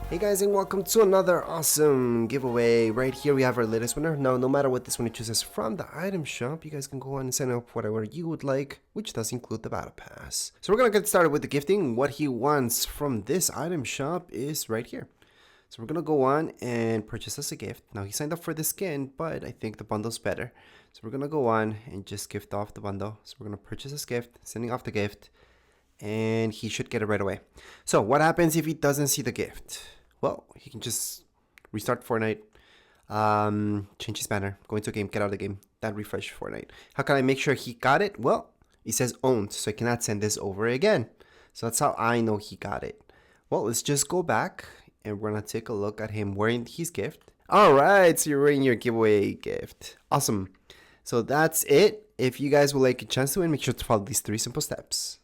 Hey guys, and welcome to another awesome giveaway. Right here we have our latest winner. Now, no matter what this one chooses from the item shop, you guys can go on and sign up whatever you would like, which does include the battle pass. So we're gonna get started with the gifting. What he wants from this item shop is right here. So we're gonna go on and purchase us a gift. Now he signed up for the skin, but I think the bundle's better. So we're gonna go on and just gift off the bundle. So we're gonna purchase this gift, sending off the gift, and he should get it right away. So what happens if he doesn't see the gift? Well, he can just restart Fortnite, change his banner, go into a game, get out of the game, then refresh Fortnite. How can I make sure he got it? Well, it says owned, so I cannot send this over again. So that's how I know he got it. Well, let's just go back and we're gonna take a look at him wearing his gift. All right, so you're wearing your giveaway gift. Awesome. So that's it. If you guys would like a chance to win, make sure to follow these 3 simple steps.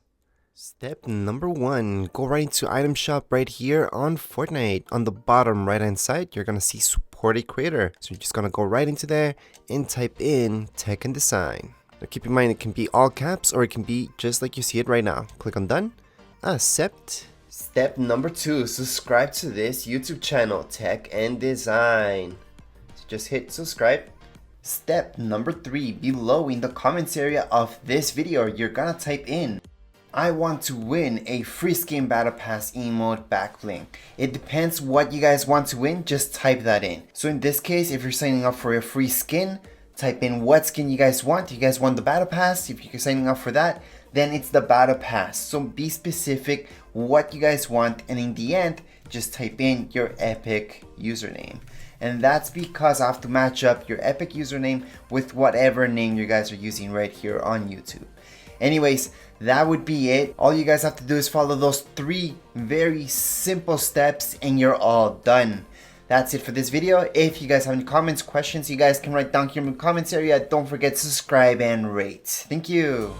Step number 1, go right into item shop right here on Fortnite. On the bottom right hand side, you're gonna see support a creator. So you're just gonna go right into there and type in tech and design. Now keep in mind it can be all caps or it can be just like you see it right now. Click on done, accept. Step number 2, subscribe to this YouTube channel, Tech and Design. So just hit subscribe. Step number 3, below in the comments area of this video, you're gonna type in I want to win a free skin battle pass emote backlink. It depends what you guys want to win, just type that in. So in this case, if you're signing up for a free skin, type in what skin you guys want. You guys want the battle pass? If you're signing up for that, then it's the battle pass. So be specific what you guys want, and in the end, just type in your epic username. And that's because I have to match up your epic username with whatever name you guys are using right here on YouTube. Anyways, that would be it. All you guys have to do is follow those 3 very simple steps and you're all done. That's it for this video. If you guys have any comments, questions, you guys can write down here in the comments area. Don't forget to subscribe and rate. Thank you.